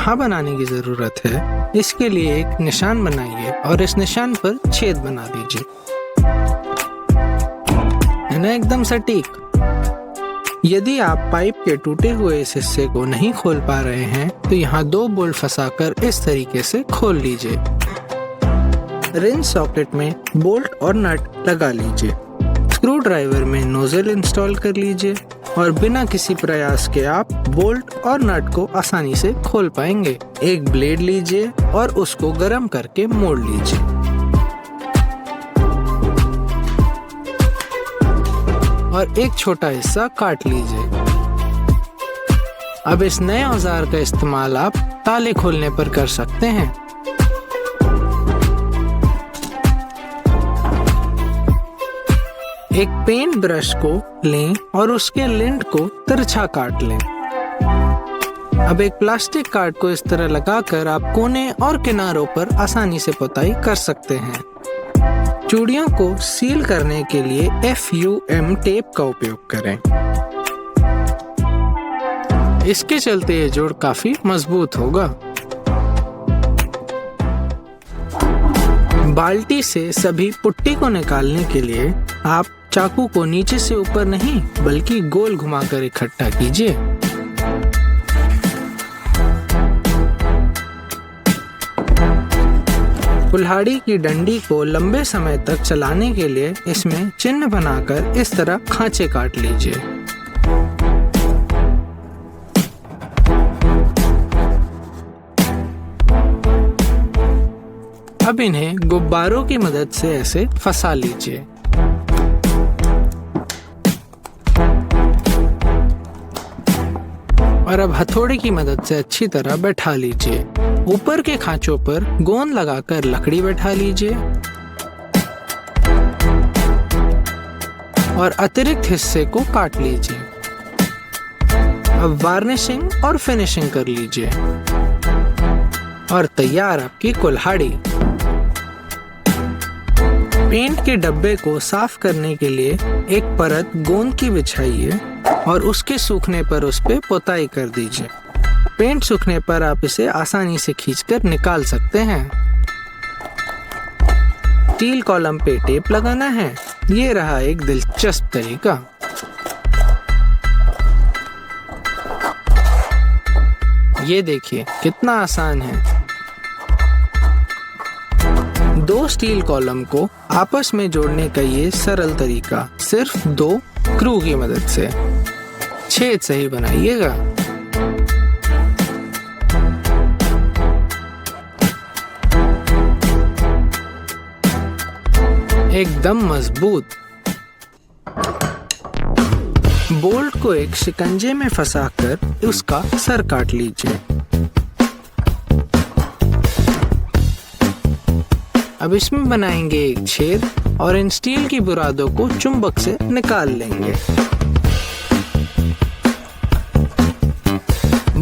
कहाँ बनाने की जरूरत है, इसके लिए एक निशान बनाइए और इस निशान पर छेद बना दीजिए। है ना एकदम सटीक। यदि आप पाइप के टूटे हुए इस हिस्से को नहीं खोल पा रहे हैं तो यहाँ 2 बोल्ट फंसाकर इस तरीके से खोल लीजिए। रिंच सॉकेट में बोल्ट और नट लगा लीजिए। स्क्रू ड्राइवर में नोजल इंस्टॉल कर लीजिए और बिना किसी प्रयास के आप बोल्ट और नट को आसानी से खोल पाएंगे। एक ब्लेड लीजिए और उसको गर्म करके मोड़ लीजिए। और एक छोटा हिस्सा काट लीजिए। अब इस नए औजार का इस्तेमाल आप ताले खोलने पर कर सकते हैं। एक पेंट ब्रश को लें और उसके लिंट को तिरछा काट लें। अब एक प्लास्टिक कार्ड को इस तरह लगाकर आप कोने और किनारों पर आसानी से पुताई कर सकते हैं। चूड़ियों को सील करने के लिए FUM टेप का उपयोग करें। इसके चलते ये जोड़ काफी मजबूत होगा। बाल्टी से सभी पुट्टी को निकालने के लिए आप चाकू को नीचे से ऊपर नहीं बल्कि गोल घुमाकर इकट्ठा कीजिए। कुल्हाड़ी की डंडी को लंबे समय तक चलाने के लिए इसमें चिन्ह बनाकर इस तरह खांचे काट लीजिए। अब इन्हें गुब्बारों की मदद से ऐसे फंसा लीजिए। और अब हथौड़े की मदद से अच्छी तरह बैठा लीजिए। ऊपर के खांचों पर गोंद लगाकर लकड़ी बैठा लीजिए और अतिरिक्त हिस्से को काट लीजिए। अब वार्निशिंग और फिनिशिंग कर लीजिए और तैयार आपकी कुल्हाड़ी। पेंट के डब्बे को साफ करने के लिए एक परत गोंद की बिछाइए और उसके सूखने पर उस पे पुताई कर दीजिए। पेंट सूखने पर आप इसे आसानी से खींचकर निकाल सकते हैं। स्टील कॉलम पे टेप लगाना है। ये रहा एक दिलचस्प तरीका। ये देखिए कितना आसान है। 2 स्टील कॉलम को आपस में जोड़ने का ये सरल तरीका सिर्फ 2 स्क्रू की मदद से। छेद सही बनाइएगा। एकदम मजबूत। बोल्ट को एक शिकंजे में फंसाकर उसका सर काट लीजिए। अब इसमें बनाएंगे एक छेद और इन स्टील की बुरादों को चुंबक से निकाल लेंगे।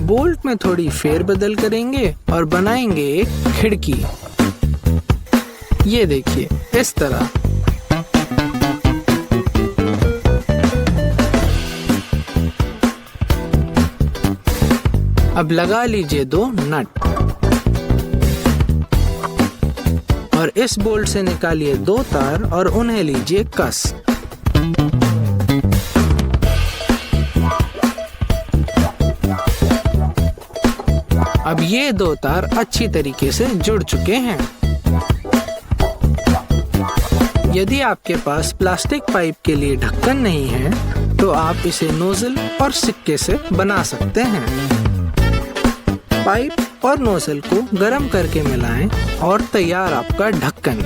बोल्ट में थोड़ी फेरबदल करेंगे और बनाएंगे एक खिड़की। ये देखिए इस तरह। अब लगा लीजिए 2 नट और इस बोल्ट से निकालिए 2 तार और उन्हें लीजिए कस। अब ये 2 तार अच्छी तरीके से जुड़ चुके हैं। यदि आपके पास प्लास्टिक पाइप के लिए ढक्कन नहीं है तो आप इसे नोजल और सिक्के से बना सकते हैं। पाइप और नोजल को गर्म करके मिलाएं और तैयार आपका ढक्कन।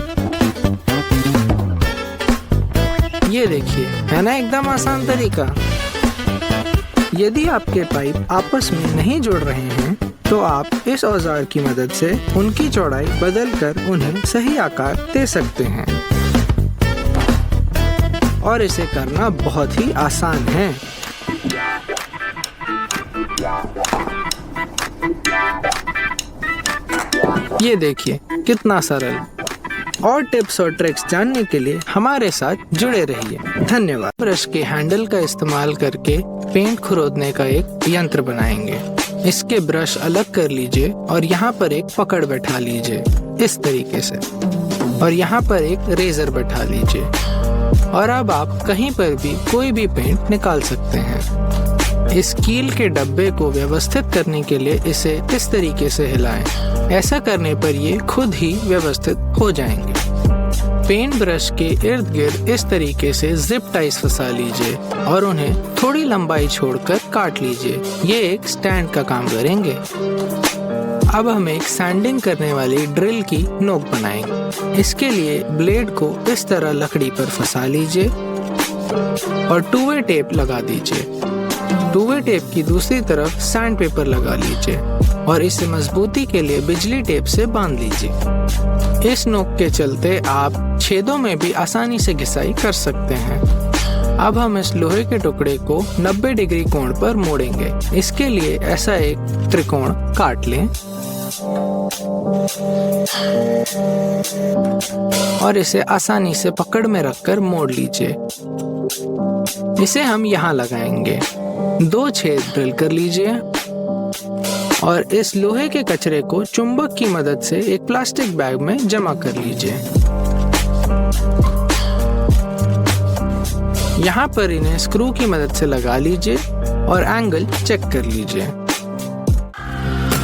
ये देखिए है ना एकदम आसान तरीका। यदि आपके पाइप आपस में नहीं जुड़ रहे हैं तो आप इस औजार की मदद से उनकी चौड़ाई बदलकर उन्हें सही आकार दे सकते हैं और इसे करना बहुत ही आसान है। ये देखिए कितना सरल। और टिप्स और ट्रिक्स जानने के लिए हमारे साथ जुड़े रहिए। धन्यवाद। ब्रश के हैंडल का इस्तेमाल करके पेंट खुरोदने का एक यंत्र बनाएंगे। इसके ब्रश अलग कर लीजिए और यहाँ पर एक पकड़ बैठा लीजिए इस तरीके से, और यहाँ पर एक रेजर बैठा लीजिए, और अब आप कहीं पर भी कोई भी पेंट निकाल सकते हैं। इस कील के डब्बे को व्यवस्थित करने के लिए इसे इस तरीके से हिलाएं। ऐसा करने पर ये खुद ही व्यवस्थित हो जाएंगे। पेंट ब्रश के इर्द गिर्द इस तरीके से जिप टाइज फंसा लीजिए और उन्हें थोड़ी लंबाई छोड़कर काट लीजिए। ये एक स्टैंड का काम करेंगे। अब हम एक सैंडिंग करने वाली ड्रिल की नोक बनाएंगे। इसके लिए ब्लेड को इस तरह लकड़ी पर फंसा लीजिए और 2-वे टेप लगा दीजिए। 2-वे टेप की दूसरी तरफ सैंड पेपर लगा लीजिए और इसे मजबूती के लिए बिजली टेप से बांध लीजिए। इस नोक के चलते आप छेदों में भी आसानी से घिसाई कर सकते हैं। अब हम इस लोहे के टुकड़े को 90 डिग्री कोण पर मोड़ेंगे। इसके लिए ऐसा एक त्रिकोण काट लें और इसे आसानी से पकड़ में रखकर मोड़ लीजिए। इसे हम यहाँ लगाएंगे। 2 छेद ड्रिल कर लीजिए और इस लोहे के कचरे को चुंबक की मदद से एक प्लास्टिक बैग में जमा कर लीजिए। यहाँ पर इन्हें स्क्रू की मदद से लगा लीजिए और एंगल चेक कर लीजिए।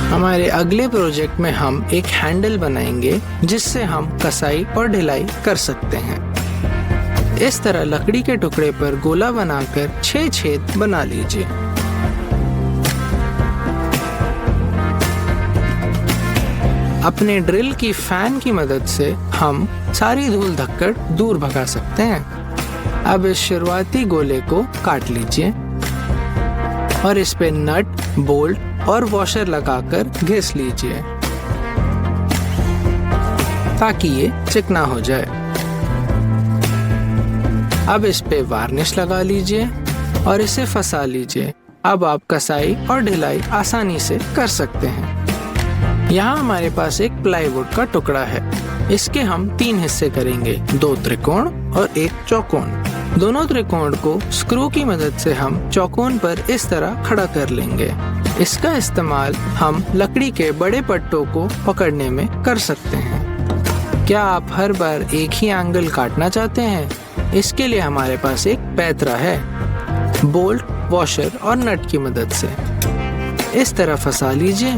हमारे अगले प्रोजेक्ट में हम एक हैंडल बनाएंगे जिससे हम कसाई और ढिलाई कर सकते हैं। इस तरह लकड़ी के टुकड़े पर गोला बनाकर 6 छेद बना लीजिए। अपने ड्रिल की फैन की मदद से हम सारी धूल धक्कड़ दूर भगा सकते हैं। अब इस शुरुआती गोले को काट लीजिए और इस पे नट, बोल्ट और वॉशर लगाकर घिस लीजिए ताकि ये चिकना हो जाए। अब इस पे वार्निश लगा लीजिए और इसे फंसा लीजिए। अब आप कसाई और ढिलाई आसानी से कर सकते हैं। यहाँ हमारे पास एक प्लाईवुड का टुकड़ा है। इसके हम 3 हिस्से करेंगे, 2 त्रिकोण और 1 चौकोन। दोनों त्रिकोण को स्क्रू की मदद से हम चौकोन पर इस तरह खड़ा कर लेंगे। इसका इस्तेमाल हम लकड़ी के बड़े पट्टों को पकड़ने में कर सकते हैं। क्या आप हर बार एक ही एंगल काटना चाहते हैं? इसके लिए हमारे पास एक पैतरा है। बोल्ट, वॉशर और नट की मदद से इस तरह फंसा लीजिए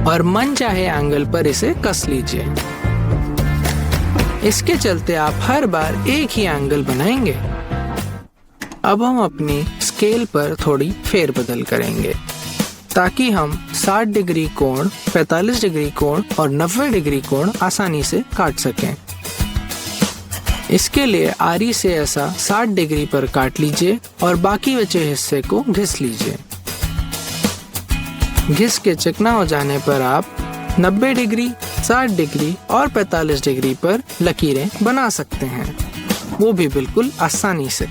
और मन चाहे एंगल पर इसे कस लीजिए। इसके चलते आप हर बार एक ही एंगल बनाएंगे। अब हम अपनी स्केल पर थोड़ी फेरबदल करेंगे ताकि हम 60 डिग्री कोण, 45 डिग्री कोण और 90 डिग्री कोण आसानी से काट सकें। इसके लिए आरी से ऐसा 60 डिग्री पर काट लीजिए और बाकी बचे हिस्से को घिस लीजिए। घिस के चिकना हो जाने पर आप 90 डिग्री, 60 डिग्री और 45 डिग्री पर लकीरें बना सकते हैं, वो भी बिल्कुल आसानी से।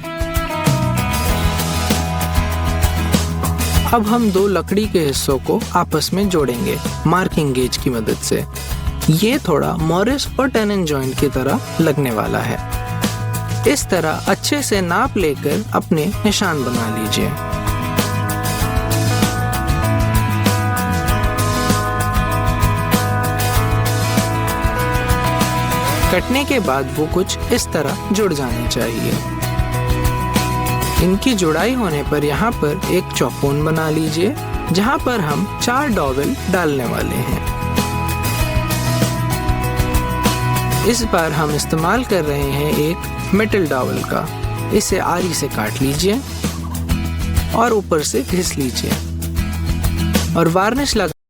अब हम 2 लकड़ी के हिस्सों को आपस में जोड़ेंगे मार्किंग गेज की मदद से। ये थोड़ा मॉरिस और टेनन जॉइंट की तरह लगने वाला है। इस तरह अच्छे से नाप लेकर अपने निशान बना लीजिए। कटने के बाद वो कुछ इस तरह जुड़ जाने चाहिए। इनकी जुड़ाई होने पर यहाँ पर एक चौकोन बना लीजिए जहाँ पर हम 4 डॉवेल डालने वाले हैं। इस बार हम इस्तेमाल कर रहे हैं एक मेटल डॉवेल का। इसे आरी से काट लीजिए और ऊपर से घिस लीजिए और वार्निश लगा